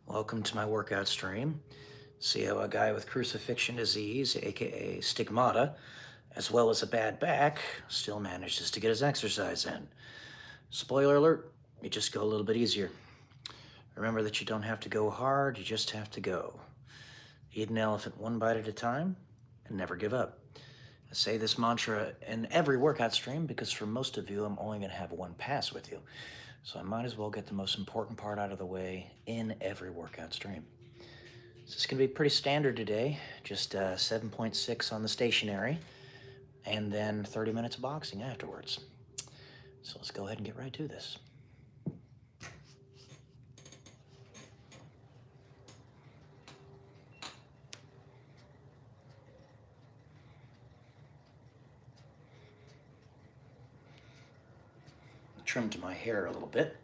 Welcome to my workout stream. See how a guy with crucifixion disease, aka stigmata, as well as a bad back, still manages to get his exercise in. Spoiler alert, you just go a little bit easier. Remember that you don't have to go hard, you just have to go. Eat an elephant one bite at a time, and never give up. I say this mantra in every workout stream because for most of you, I'm only going to have one pass with you. So I might as well get the most important part out of the way in every workout stream. So it's going to be pretty standard today, just 7.6 on the stationary, and then 30 minutes of boxing afterwards. So let's go ahead and get right to this. Trimmed my hair a little bit.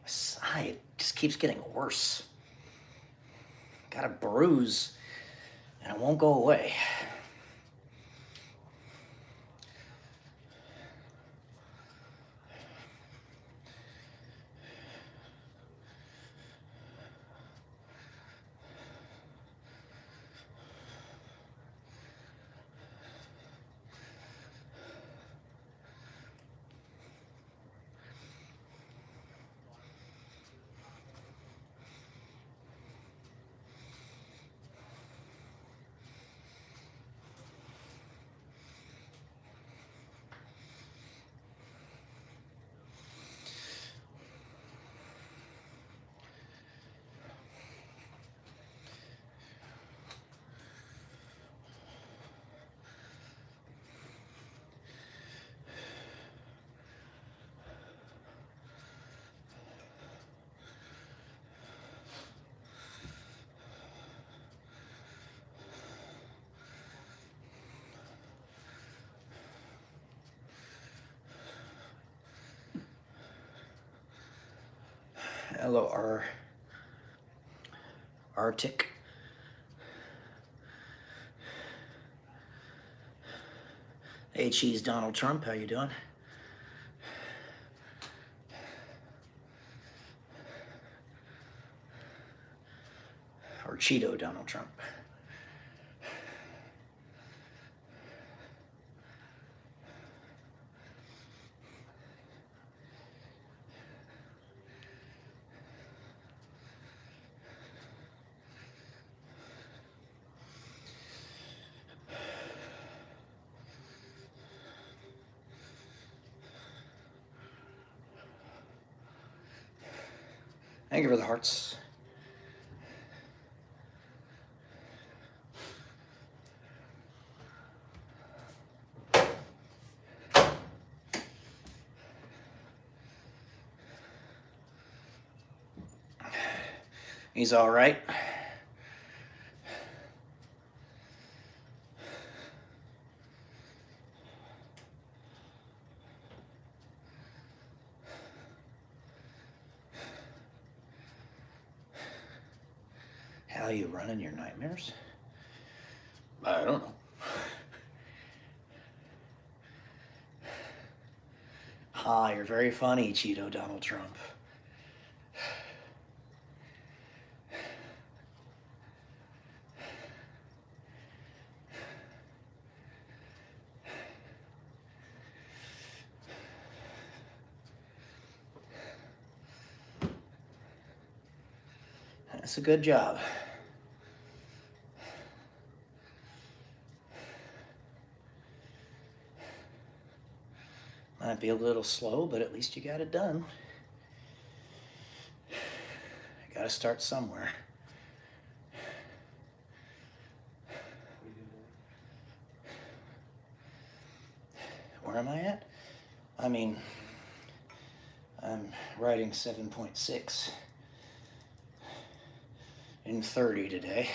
Side just keeps getting worse. Got a bruise, and it won't go away. Hello, Arctic. Hey, Cheese Donald Trump, how you doing? Or Cheeto Donald Trump. Thank you for the hearts. He's all right. How you running your nightmares? I don't know. Ha, you're very funny, Cheeto Donald Trump. That's a good job. Might be a little slow, but at least you got it done. You got to start somewhere. Where am I at? I mean, I'm writing 7.6 in 30 today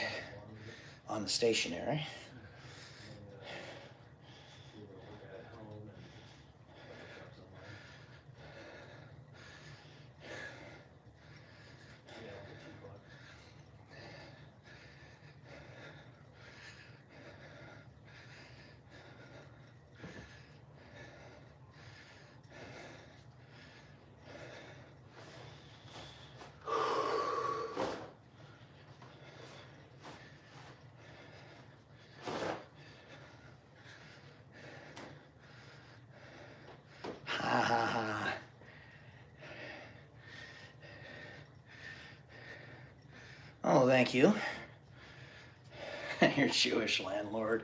on the stationery. Ha ha ha. Oh, thank you. Your Jewish landlord.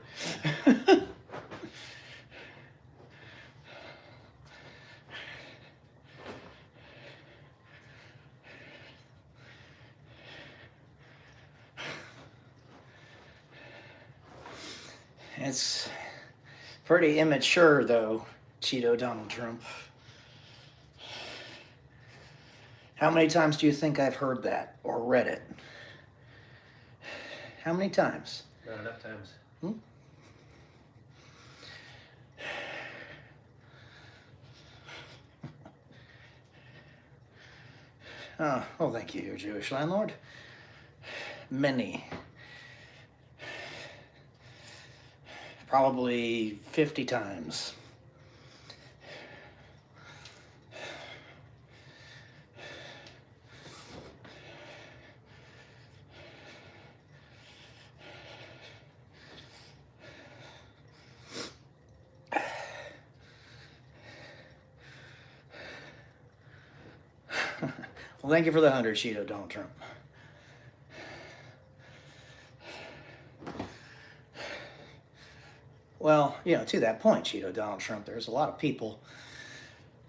It's pretty immature, though, Cheeto Donald Trump. How many times do you think I've heard that or read it? How many times? Not enough times. Oh, well, thank you, your Jewish landlord. Many. Probably 50 times. Well, thank you for the 100, Cheeto Donald Trump. Well, you know, to that point, Cheeto Donald Trump, there's a lot of people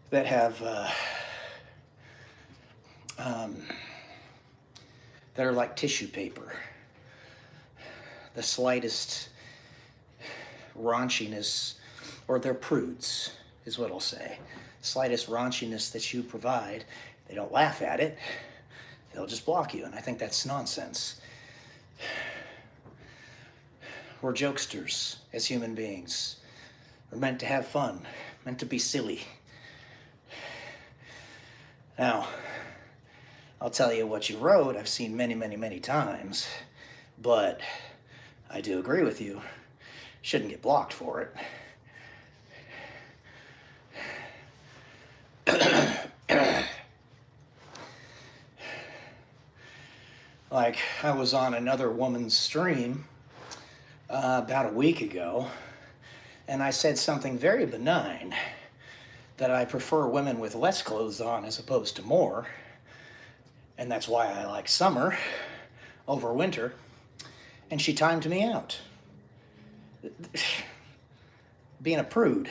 that have that are like tissue paper. The slightest raunchiness, or they're prudes, is what I'll say. Slightest raunchiness that you provide, they don't laugh at it. They'll just block you, and I think that's nonsense. We're jokesters as human beings. We're meant to have fun, meant to be silly. Now, I'll tell you what you wrote, I've seen many, many, many times, but I do agree with you. Shouldn't get blocked for it. Like, I was on another woman's stream about a week ago, and I said something very benign, that I prefer women with less clothes on as opposed to more, and that's why I like summer over winter, and she timed me out. Being a prude.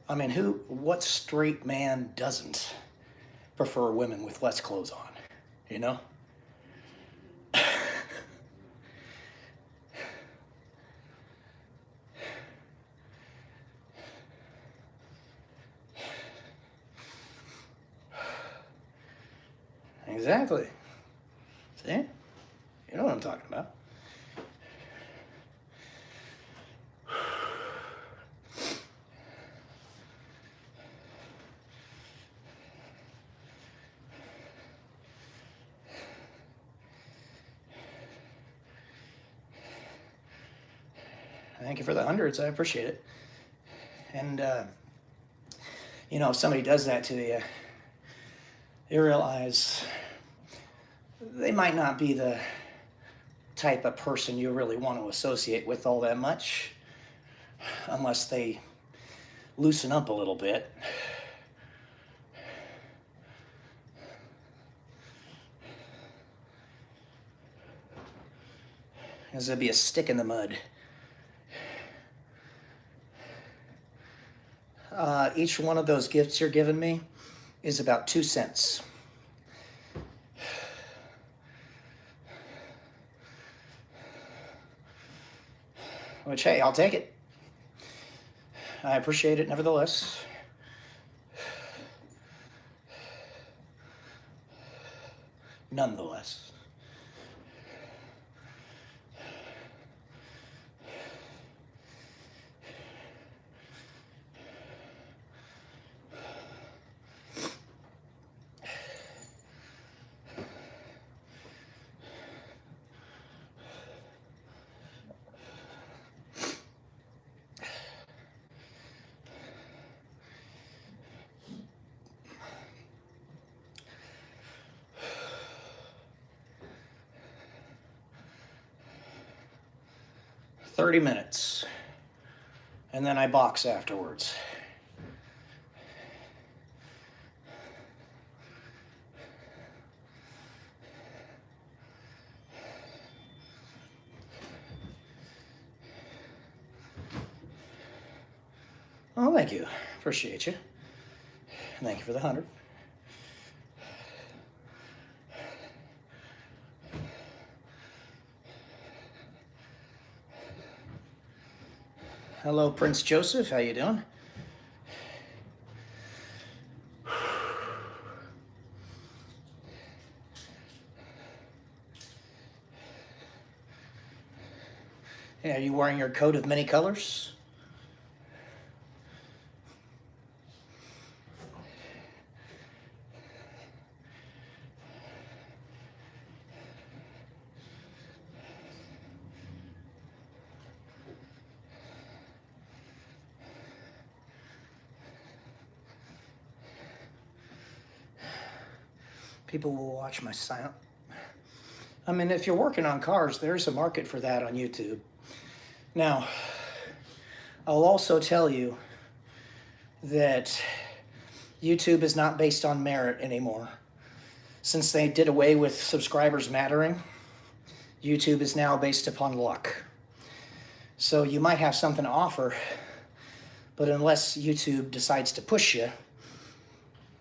I mean, what straight man doesn't prefer women with less clothes on, you know? Exactly. See? You know what I'm talking about. Thank you for the hundreds. I appreciate it. And, you know, if somebody does that to you, you realize they might not be the type of person you really want to associate with all that much, unless they loosen up a little bit. Because there'd be a stick in the mud. Each one of those gifts you're giving me is about 2 cents. Which, hey, I'll take it. I appreciate it nevertheless. Nonetheless. "30 minutes, and then I box afterwards." Oh, thank you. Appreciate you. Thank you for the 100. Hello, Prince Joseph. How you doing? Yeah, are you wearing your coat of many colors? People will watch my sound. I mean, if you're working on cars, there's a market for that on YouTube. Now, I'll also tell you that YouTube is not based on merit anymore. Since they did away with subscribers mattering, YouTube is now based upon luck. So you might have something to offer, but unless YouTube decides to push you,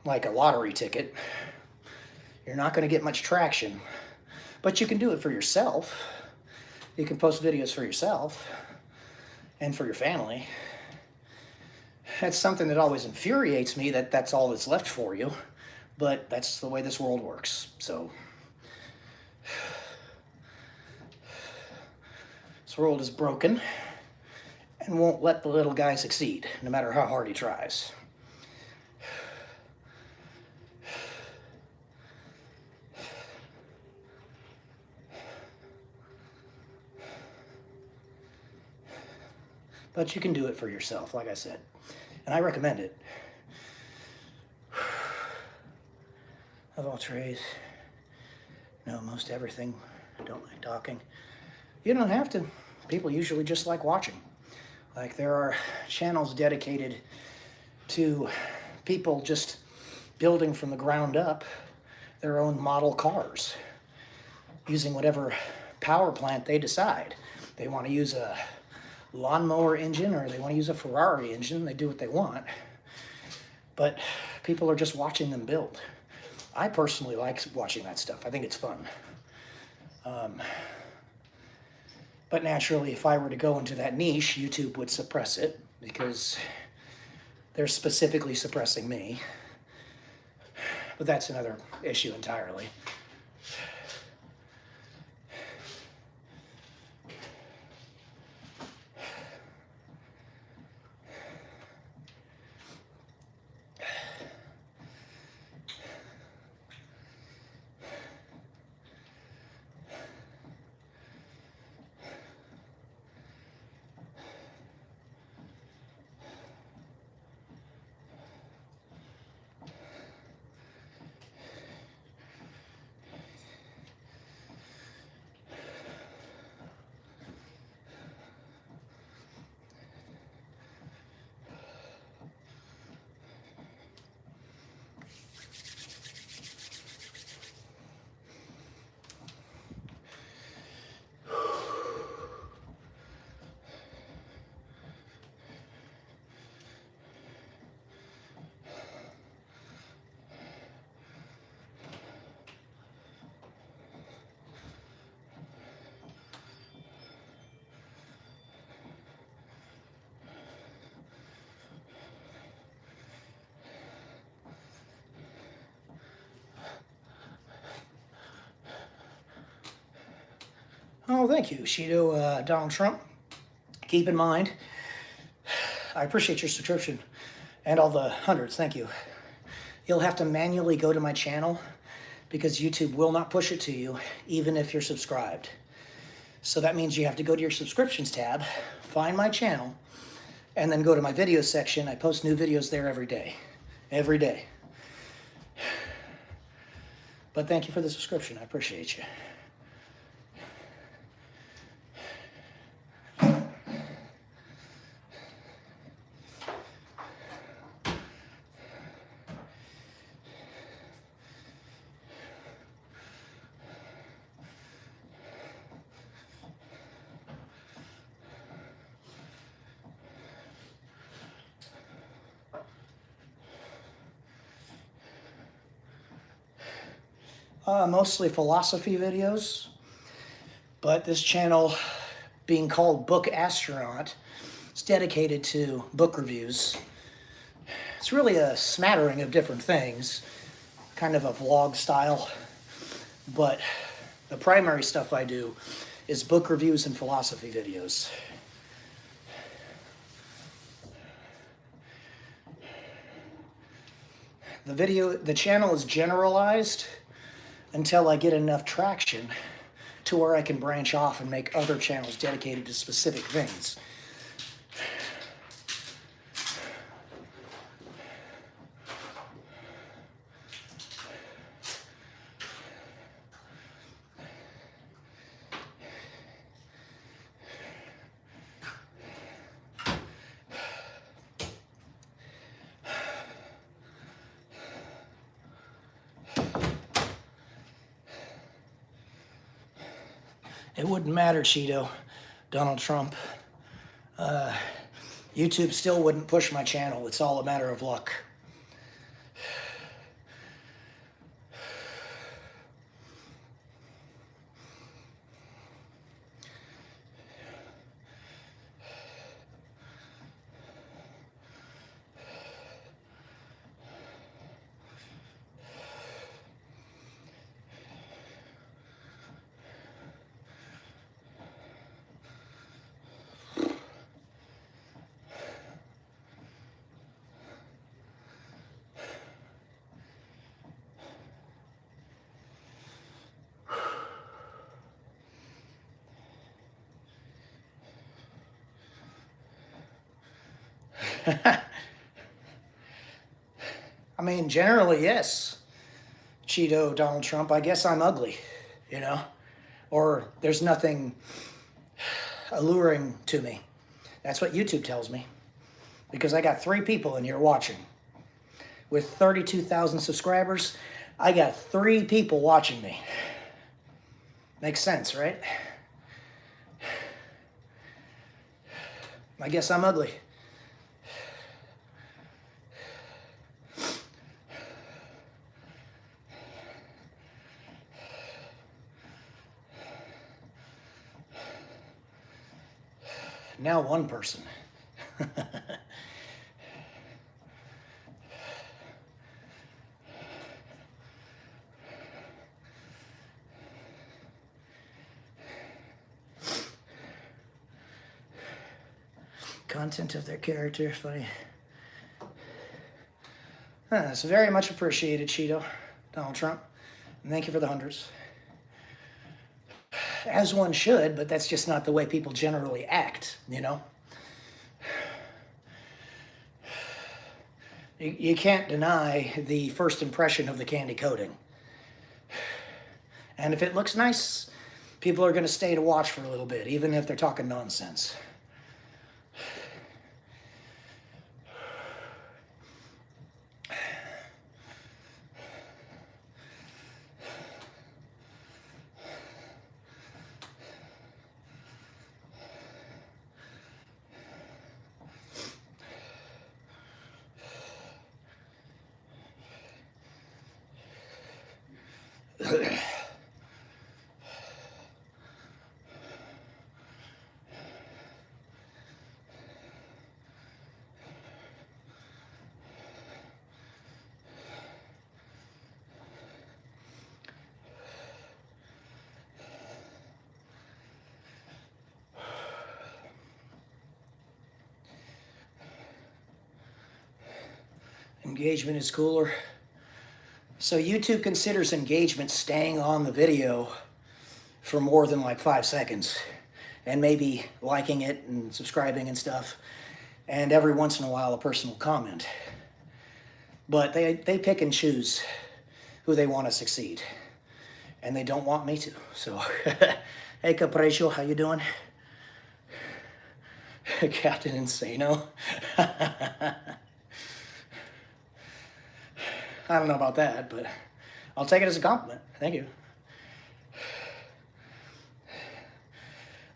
like a lottery ticket, you're not going to get much traction. But you can do it for yourself. You can post videos for yourself and for your family. That's something that always infuriates me, that that's all that's left for you. But that's the way this world works. So this world is broken and won't let the little guy succeed, no matter how hard he tries. But you can do it for yourself, like I said. And I recommend it. Of all trades, know most everything. Don't like talking. You don't have to. People usually just like watching. Like, there are channels dedicated to people just building from the ground up their own model cars, using whatever power plant they decide. They want to use a lawnmower engine or they want to use a Ferrari engine. They do what they want. But people are just watching them build. I personally like watching that stuff. I think it's fun. But naturally, if I were to go into that niche, YouTube would suppress it because they're specifically suppressing me. But that's another issue entirely. Well, thank you, Shido Donald Trump. Keep in mind, I appreciate your subscription and all the hundreds. Thank you. You'll have to manually go to my channel because YouTube will not push it to you, even if you're subscribed. So that means you have to go to your subscriptions tab, find my channel, and then go to my videos section. I post new videos there every day. Every day. But thank you for the subscription. I appreciate you. Mostly philosophy videos, but this channel, being called Book Astronaut, is dedicated to book reviews. It's really a smattering of different things, kind of a vlog style, but the primary stuff I do is book reviews and philosophy videos. The channel is generalized until I get enough traction to where I can branch off and make other channels dedicated to specific things. It wouldn't matter, Cheeto, Donald Trump. YouTube still wouldn't push my channel. It's all a matter of luck. I mean, generally, yes. Cheeto, Donald Trump, I guess I'm ugly, you know? Or there's nothing alluring to me. That's what YouTube tells me. Because I got 3 people in here watching. With 32,000 subscribers, I got 3 people watching me. Makes sense, right? I guess I'm ugly. Now 1 person. Content of their character, funny. It's very much appreciated, Cheeto, Donald Trump. And thank you for the hundreds. As one should, but that's just not the way people generally act, you know? You can't deny the first impression of the candy coating. And if it looks nice, people are going to stay to watch for a little bit, even if they're talking nonsense. Engagement is cooler. So YouTube considers engagement staying on the video for more than like 5 seconds and maybe liking it and subscribing and stuff, and every once in a while a personal comment. But they pick and choose who they want to succeed, and they don't want me to. So, hey Capriccio, how you doing? Captain Insano. I don't know about that, but I'll take it as a compliment. Thank you.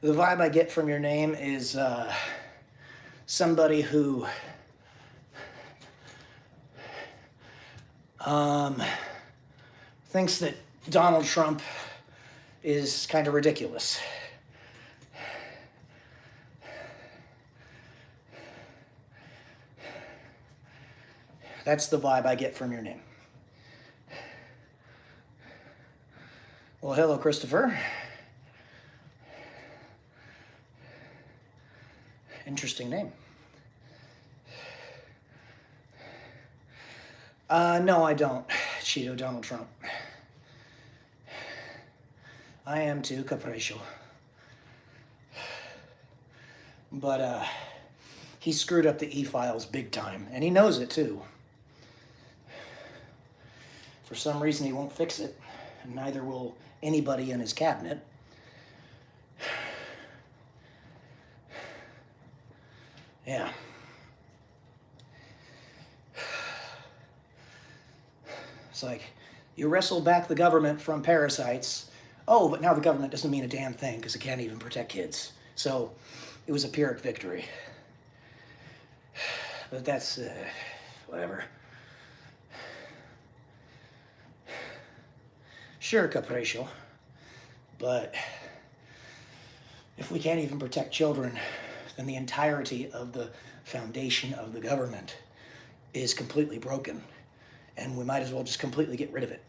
The vibe I get from your name is somebody who thinks that Donald Trump is kind of ridiculous. That's the vibe I get from your name. Well, hello, Christopher. Interesting name. No, I don't, Cheeto Donald Trump. I am too, Capriccio. But, he screwed up the e-files big time, and he knows it too. For some reason, he won't fix it, and neither will anybody in his cabinet. Yeah. It's like, you wrestle back the government from parasites. Oh, but now the government doesn't mean a damn thing because it can't even protect kids. So, it was a Pyrrhic victory. But that's, whatever. Sure, Capriccio, but if we can't even protect children, then the entirety of the foundation of the government is completely broken, and we might as well just completely get rid of it.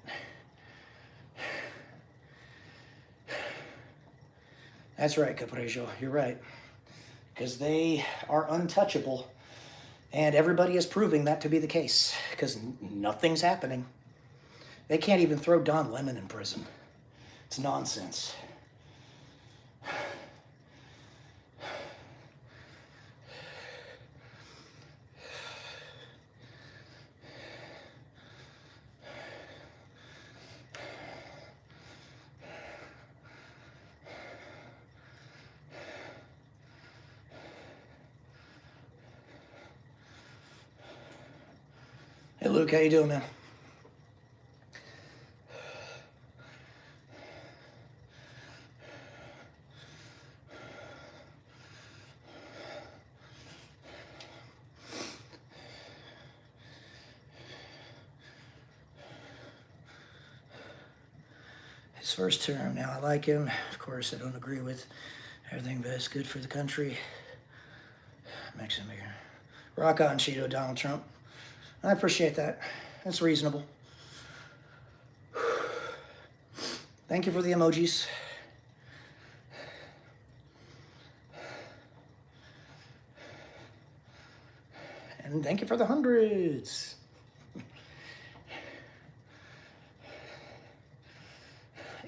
That's right, Capriccio, you're right, because they are untouchable, and everybody is proving that to be the case, because nothing's happening. They can't even throw Don Lemon in prison. It's nonsense. Hey Luke, how you doing, man? His first term, now I like him. Of course, I don't agree with everything that's good for the country. Makes him bigger. Rock on, Cheeto Donald Trump. I appreciate that. That's reasonable. Thank you for the emojis. And thank you for the hundreds.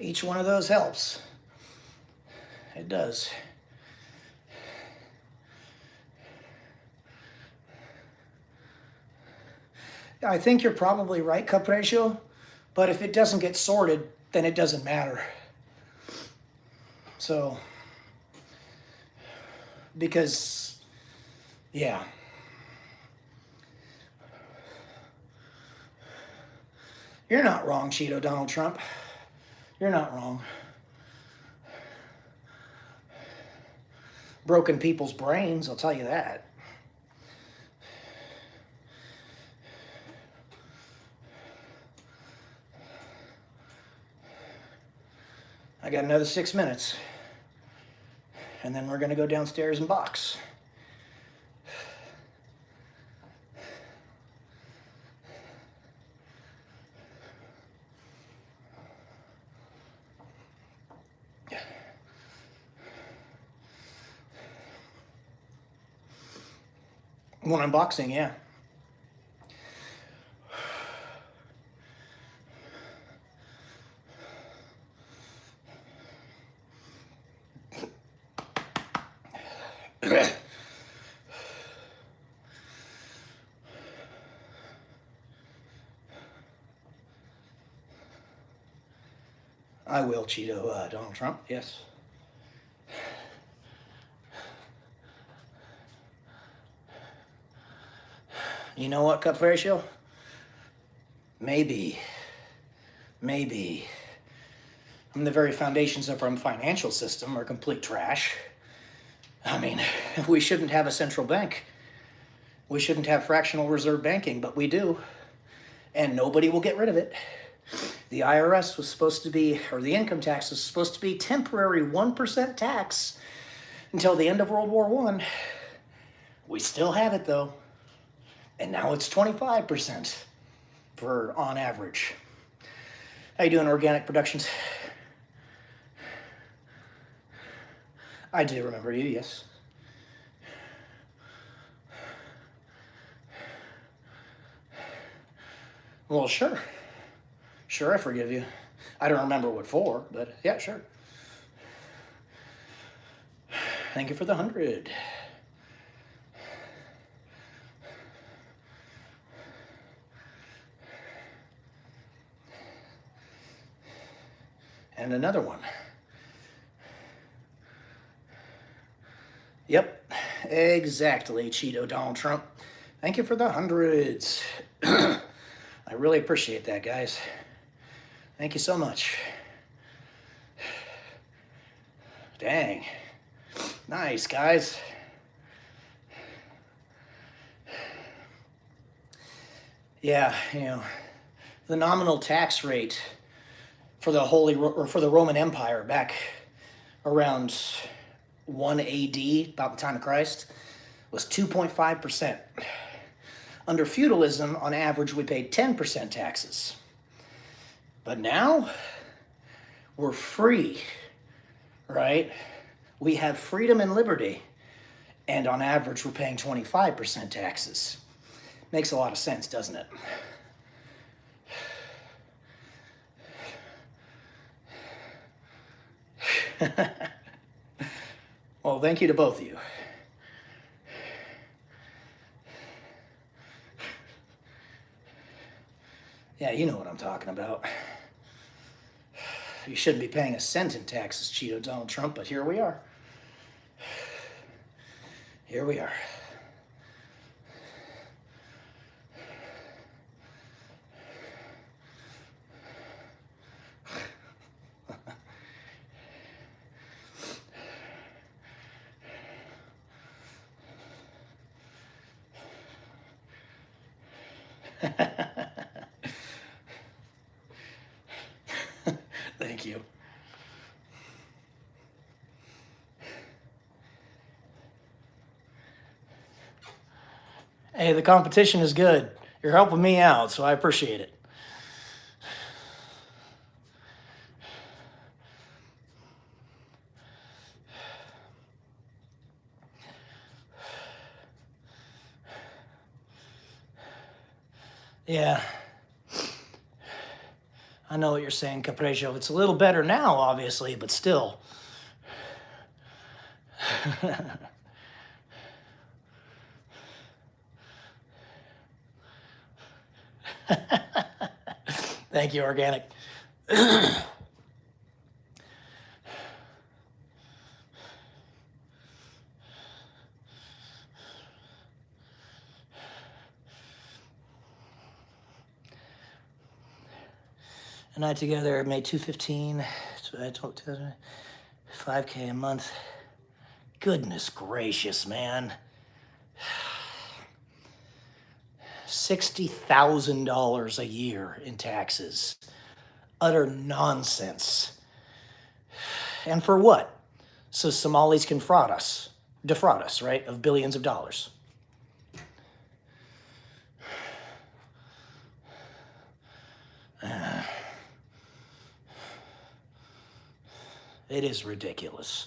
Each one of those helps. It does. I think you're probably right, Capriccio, but if it doesn't get sorted, then it doesn't matter. So, because, yeah. You're not wrong, Cheeto Donald Trump. You're not wrong. Broken people's brains, I'll tell you that. I got another 6 minutes. And then we're going to go downstairs and box. When I'm boxing, yeah. I will, Cheeto. Donald Trump, yes. You know what, Cup Ratio? Maybe. I mean, the very foundations of our financial system are complete trash. I mean, we shouldn't have a central bank. We shouldn't have fractional reserve banking, but we do. And nobody will get rid of it. The IRS was supposed to be, or the income tax was supposed to be temporary 1% tax until the end of World War I. We still have it though. And now it's 25% for on average. How you doing, Organic Productions? I do remember you, yes. Well, sure. Sure, I forgive you. I don't remember what for, but yeah, sure. Thank you for the 100. And another one. Yep, exactly, Cheeto Donald Trump. Thank you for the 100s. I really appreciate that, guys. Thank you so much. Dang. Nice, guys. Yeah, you know, the nominal tax rate for the Roman Empire back around 1 AD, about the time of Christ, was 2.5%. Under feudalism, on average, we paid 10% taxes. But now, we're free, right? We have freedom and liberty, and on average, we're paying 25% taxes. Makes a lot of sense, doesn't it? Well, thank you to both of you. Yeah, you know what I'm talking about. You shouldn't be paying a cent in taxes, Cheeto Donald Trump, but here we are. Here we are. Thank you. Hey, the competition is good. You're helping me out, so I appreciate it. Yeah. I know what you're saying, Capriccio. It's a little better now, obviously, but still. Thank you, Organic. And I together made $215, so I told 5K a month. Goodness gracious, man. $60,000 a year in taxes. Utter nonsense. And for what? So Somalis can defraud us, right, of billions of dollars. It is ridiculous.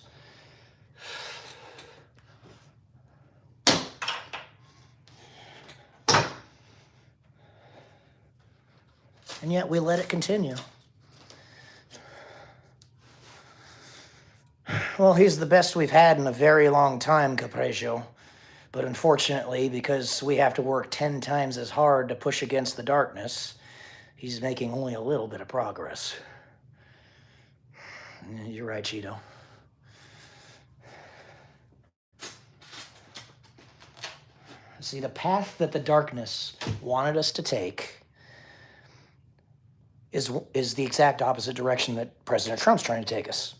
And yet we let it continue. Well, he's the best we've had in a very long time, Capriccio. But unfortunately, because we have to work 10 times as hard to push against the darkness, he's making only a little bit of progress. You're right, Cheeto. See, the path that the darkness wanted us to take is the exact opposite direction that President Trump's trying to take us.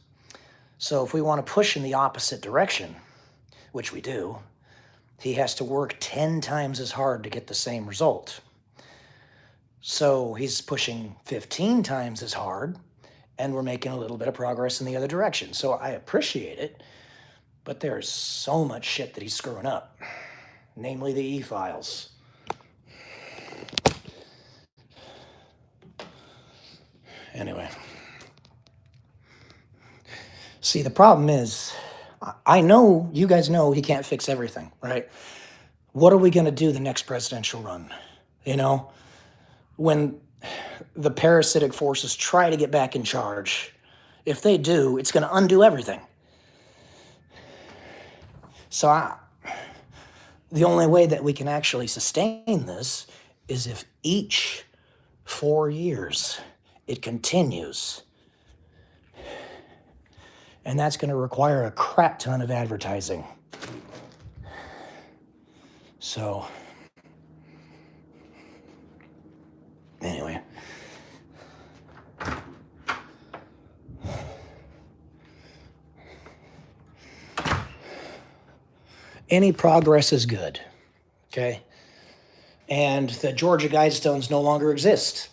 So if we want to push in the opposite direction, which we do, he has to work 10 times as hard to get the same result. So he's pushing 15 times as hard, and we're making a little bit of progress in the other direction. So I appreciate it, but there's so much shit that he's screwing up, namely the e-files. Anyway. See, the problem is, I know, you guys know he can't fix everything, right? What are we going to do the next presidential run? You know, when the parasitic forces try to get back in charge, if they do, it's going to undo everything. So the only way that we can actually sustain this is if each 4 years it continues. And that's going to require a crap ton of advertising. So, anyway. Any progress is good, okay? And the Georgia Guidestones no longer exist.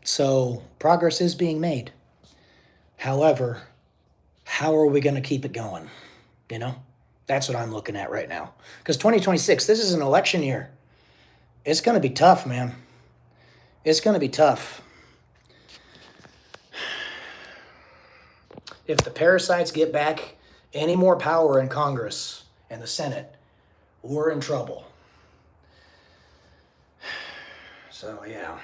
So, progress is being made. However, how are we going to keep it going? You know, that's what I'm looking at right now. Because 2026, this is an election year. It's going to be tough, man. It's going to be tough. If the parasites get back any more power in Congress and the Senate, we're in trouble. So, yeah.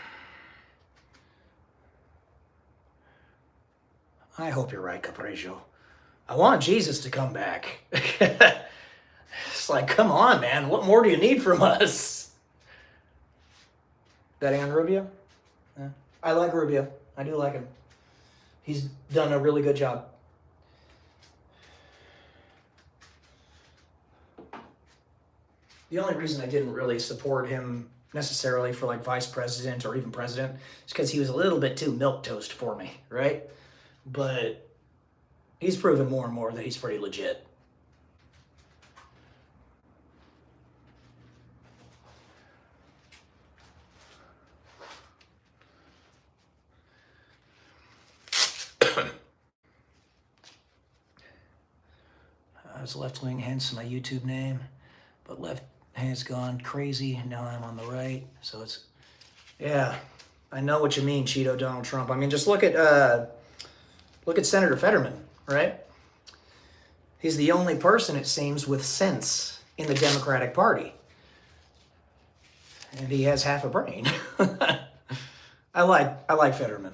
I hope you're right, Capriccio. I want Jesus to come back. It's like, come on, man. What more do you need from us? Betting on Rubio? Yeah. I like Rubio. I do like him. He's done a really good job. The only reason I didn't really support him necessarily for like vice president or even president is because he was a little bit too milquetoast for me, right? But he's proven more and more that he's pretty legit. I was left wing, hence my YouTube name, but left has gone crazy. Now I'm on the right, so it's, yeah, I know what you mean, Cheeto Donald Trump. I mean, just look at Senator Fetterman, right? He's the only person, it seems, with sense in the Democratic Party. And he has half a brain. I like Fetterman.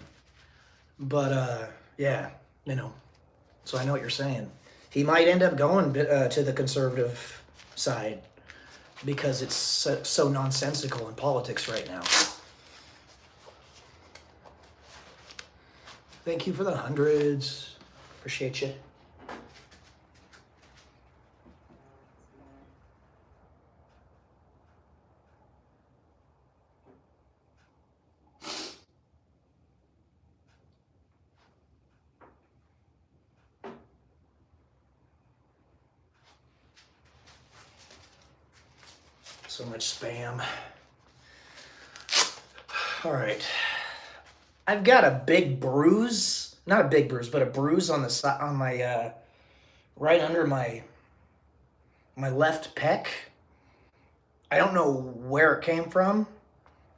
But, yeah, you know, so I know what you're saying. He might end up going to the conservative side because it's so nonsensical in politics right now. Thank you for the hundreds. Appreciate you. So much spam. All right. I've got a big bruise, not a big bruise, but a bruise on the side, on my, right under my left pec. I don't know where it came from,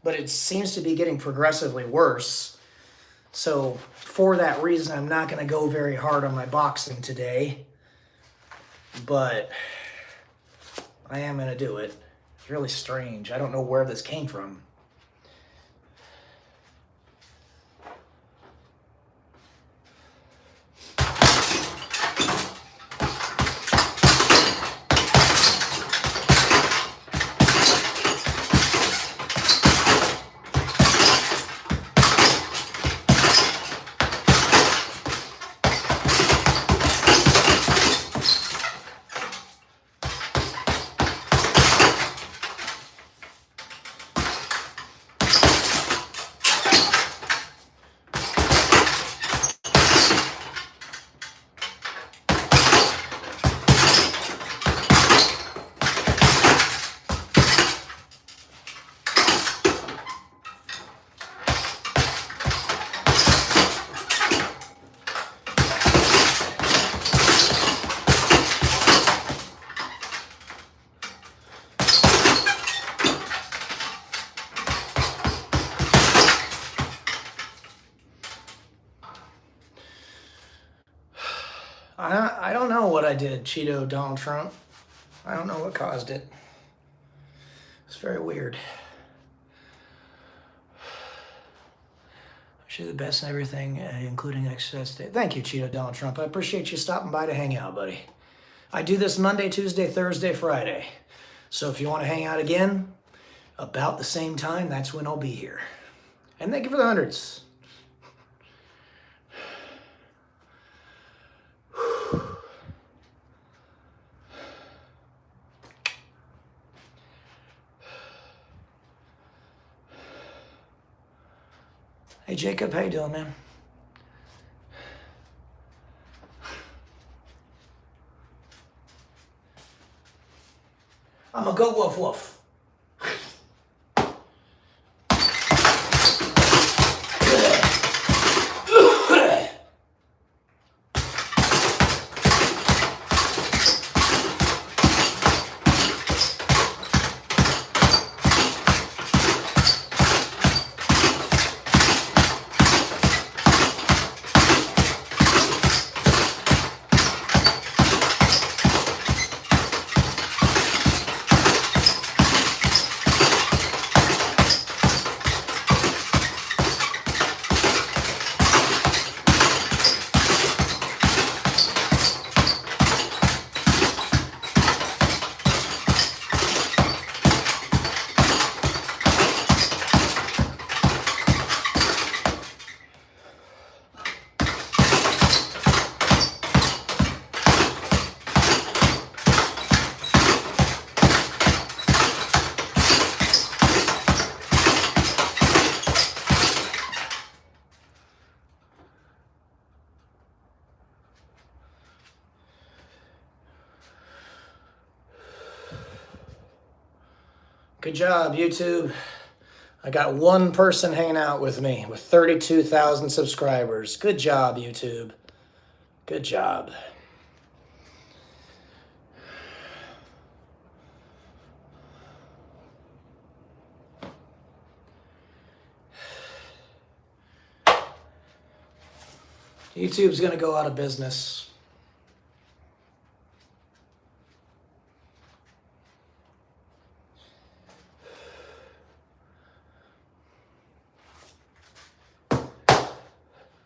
but it seems to be getting progressively worse. So for that reason, I'm not going to go very hard on my boxing today, but I am going to do it. It's really strange. I don't know where this came from. I did. Cheeto Donald Trump. I don't know what caused it. It's very weird. Wish you the best in everything, including exercise today. Thank you, Cheeto Donald Trump. I appreciate you stopping by to hang out, buddy. I do this Monday, Tuesday, Thursday, Friday. So if you want to hang out again, about the same time, that's when I'll be here. And thank you for the hundreds. Hey Jacob, how you doing, man? I'm a go woof woof. Good job, YouTube. I got one person hanging out with me with 32,000 subscribers. Good job, YouTube. Good job. YouTube's going to go out of business.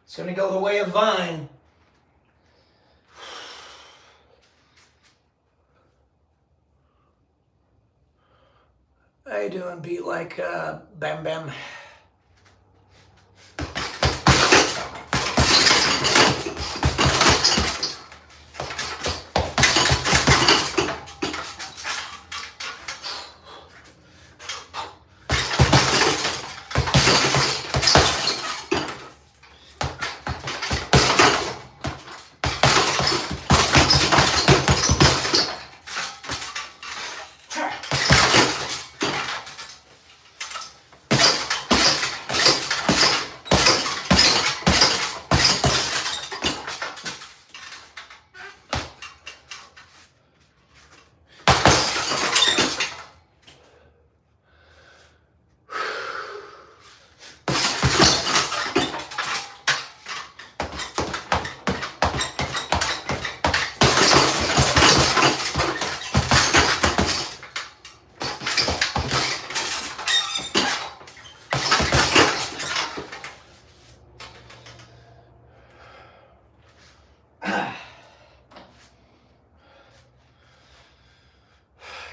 It's going to go the way of Vine. How you doing, Beat Like Bam Bam?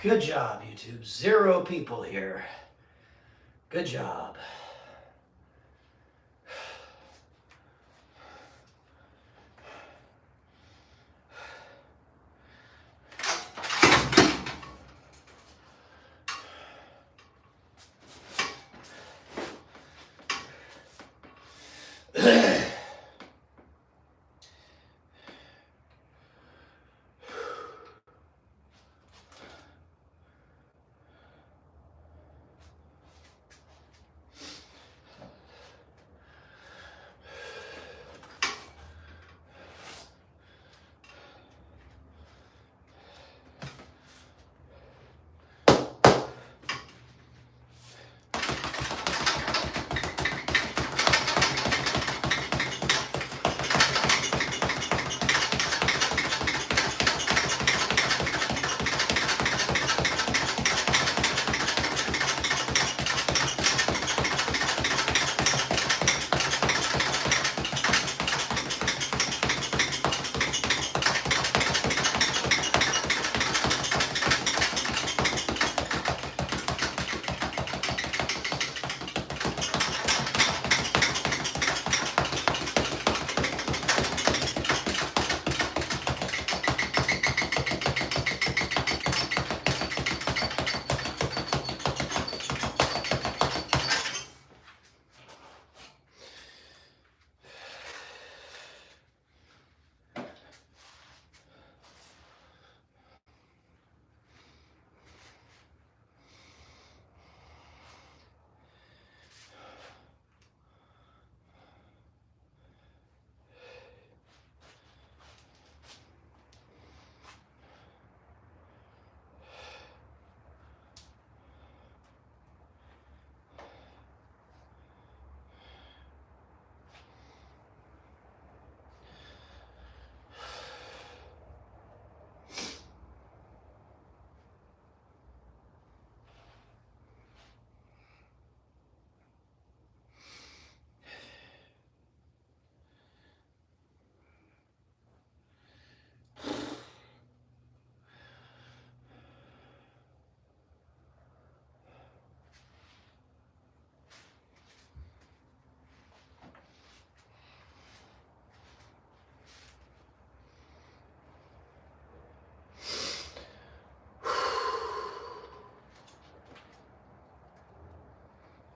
Good job, YouTube. 0 people here. Good job.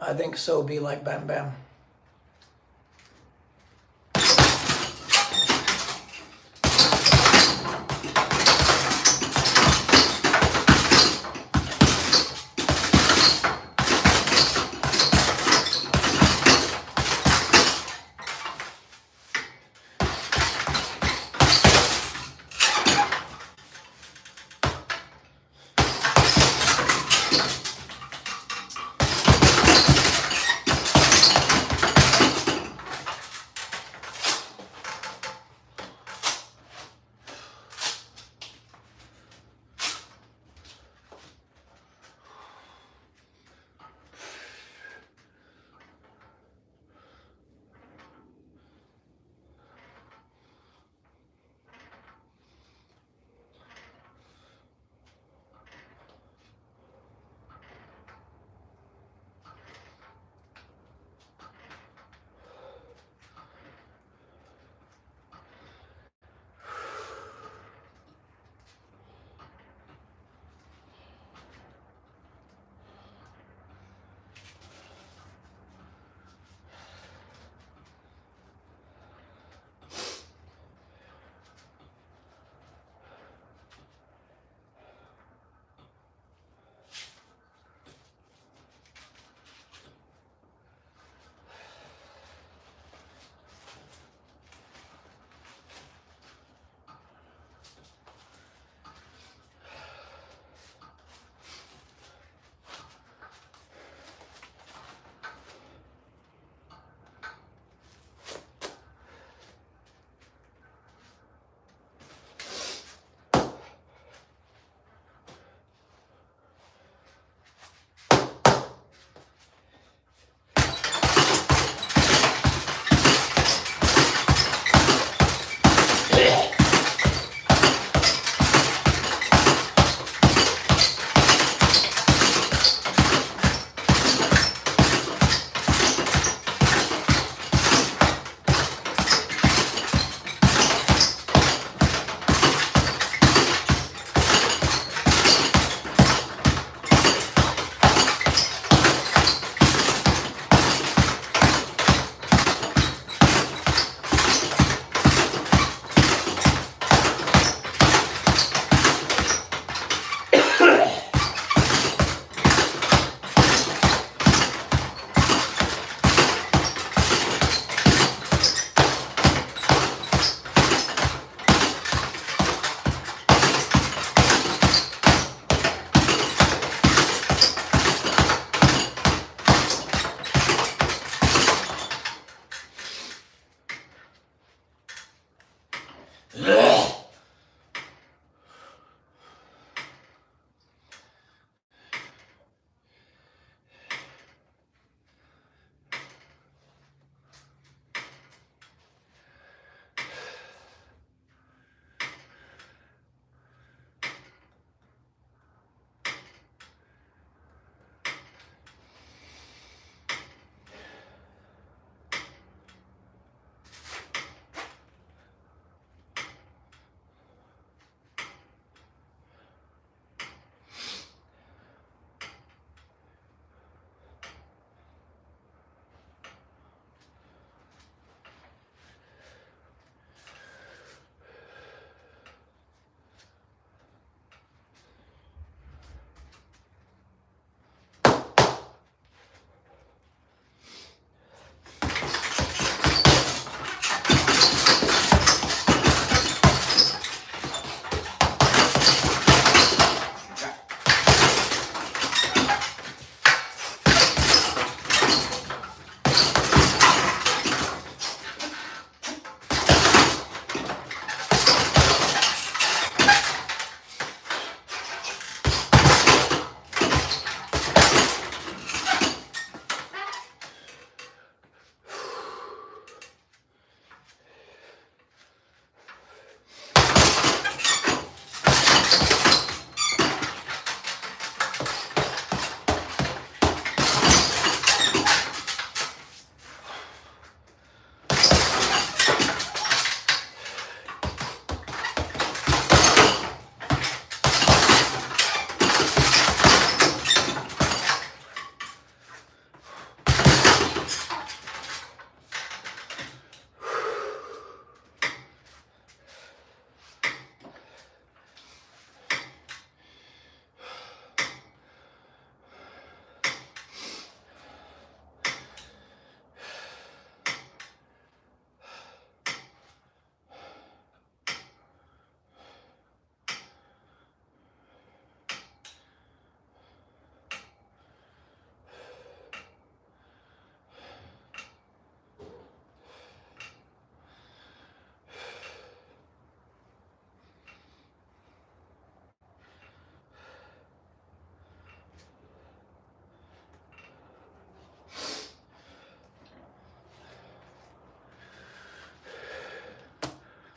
I think so. Be like Bam Bam.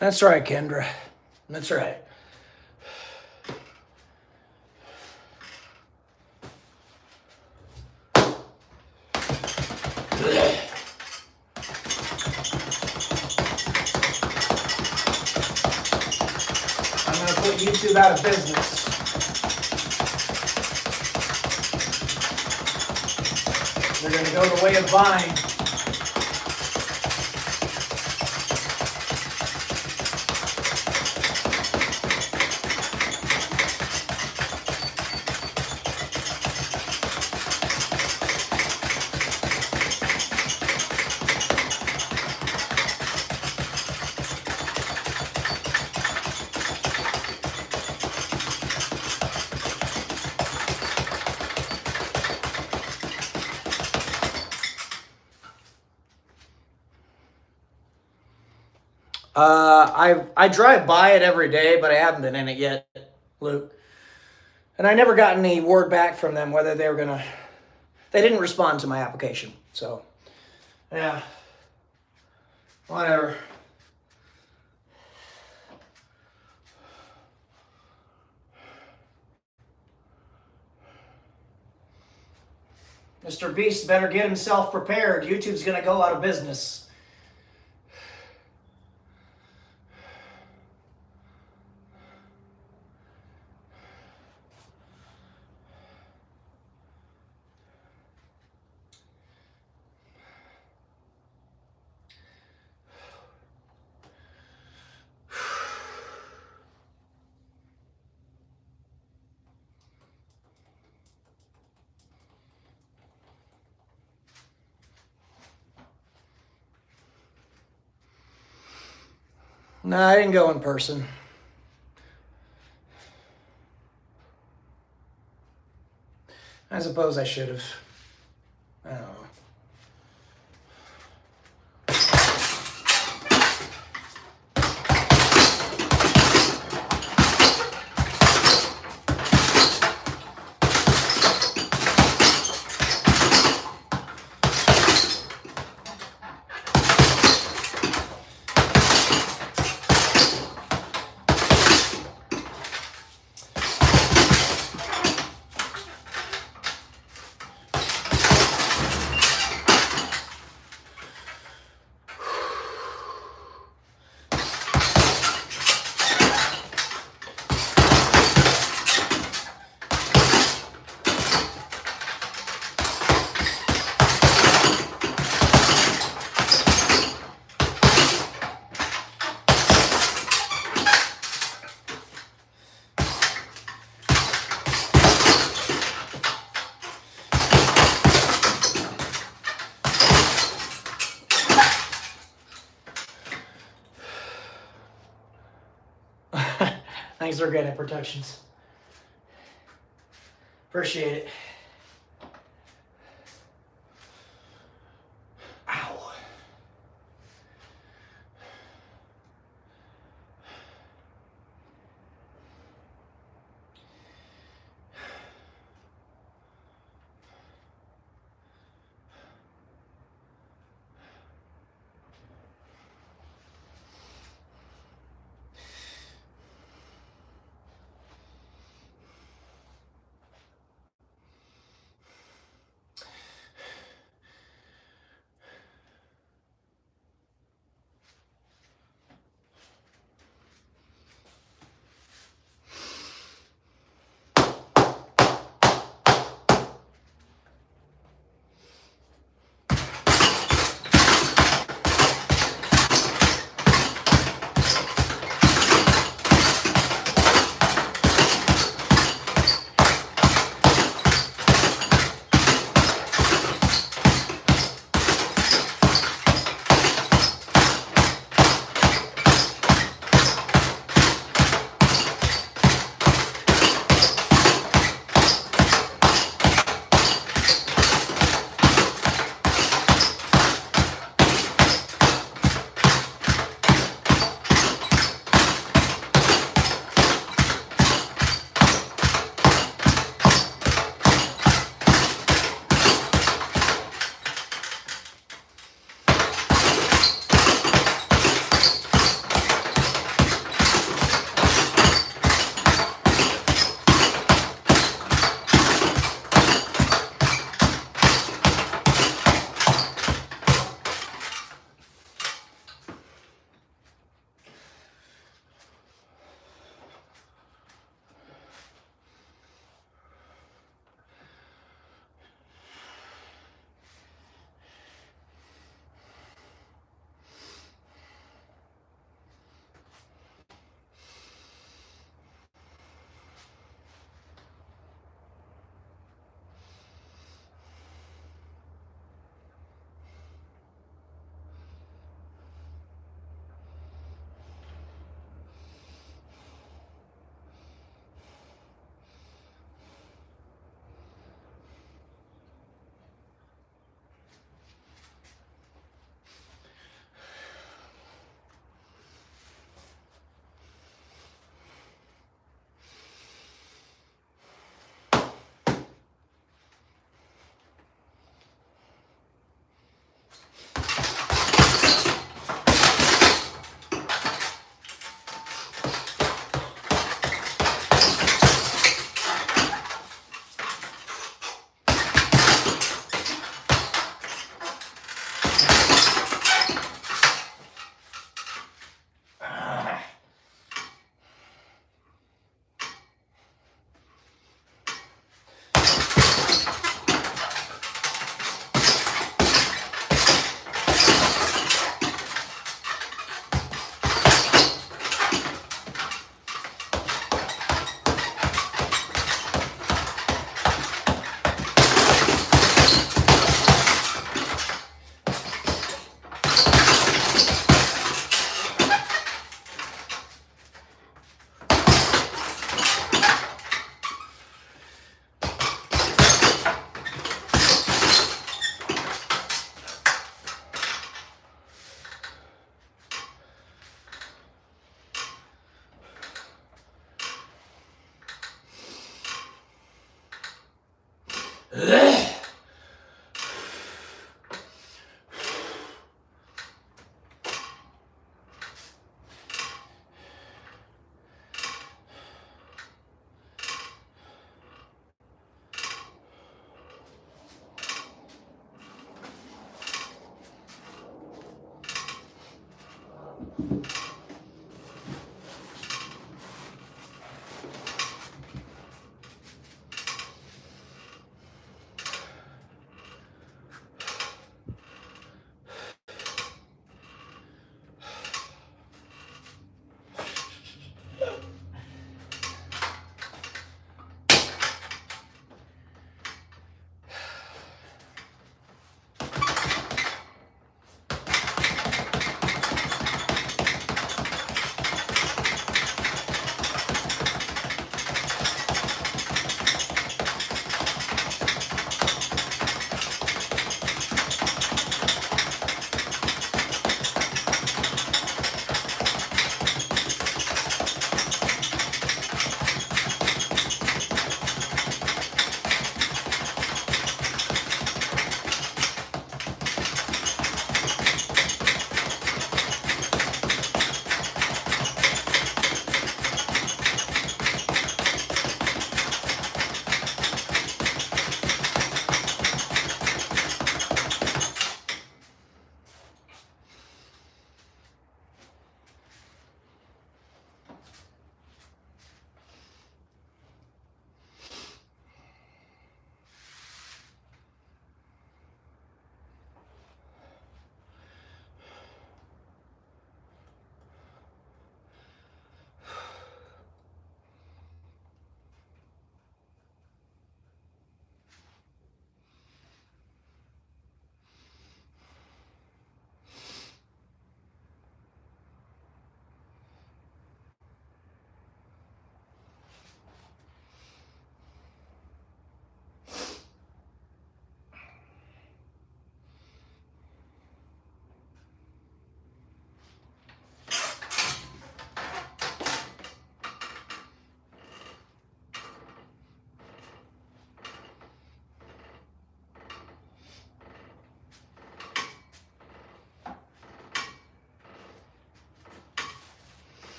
That's right, Kendra. That's right. I'm going to put YouTube out of business. They're going to go the way of Vine. I drive by it every day, but I haven't been in it yet, Luke. And I never got any word back from them whether they were gonna. They didn't respond to my application, so yeah, whatever. Mr. Beast better get himself prepared. YouTube's gonna go out of business. No, I didn't go in person. I suppose I should have. I don't know. Thanks for getting protections. Appreciate it. Ow.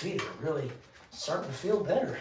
Feet are really starting to feel better.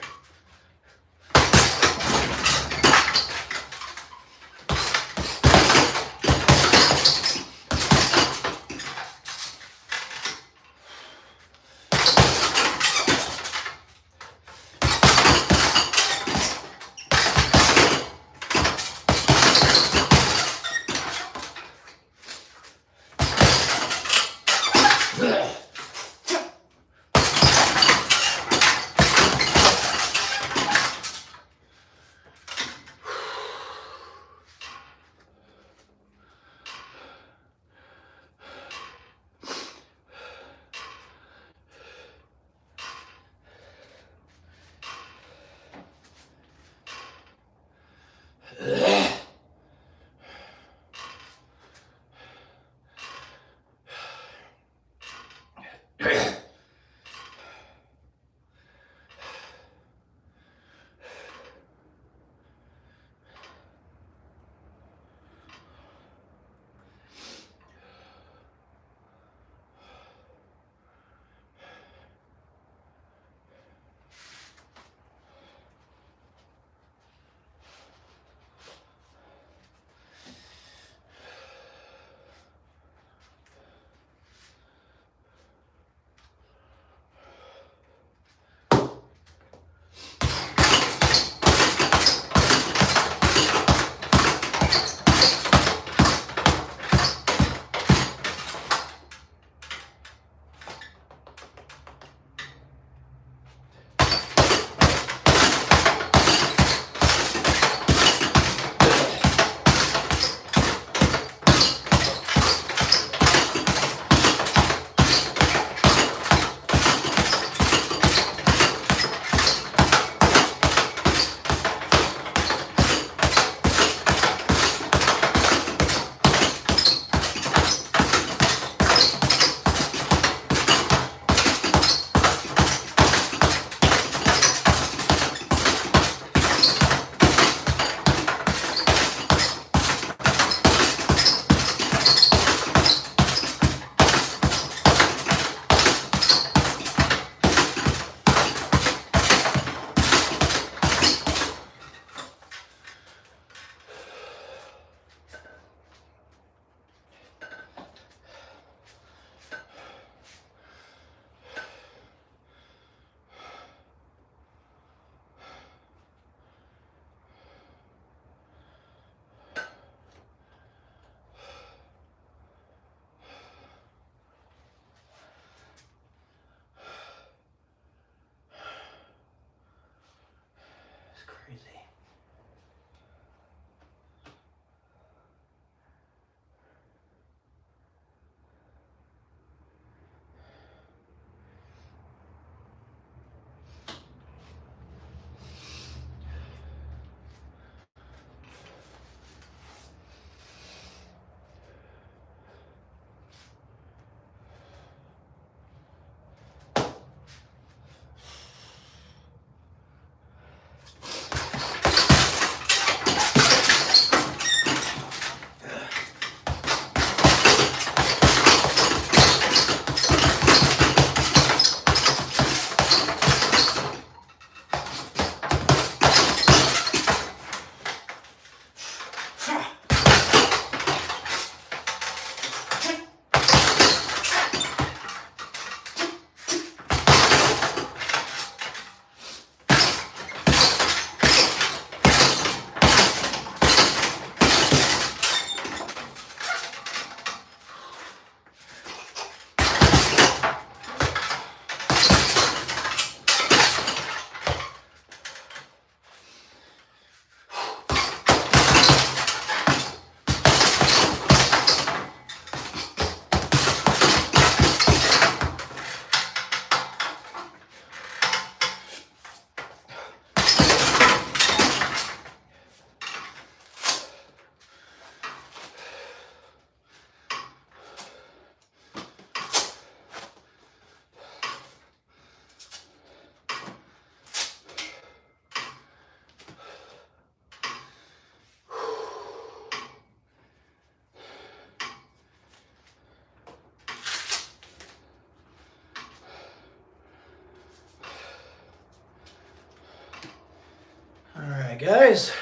guys.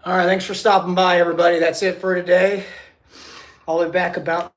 All right, thanks for stopping by, everybody. That's it for today. I'll be back about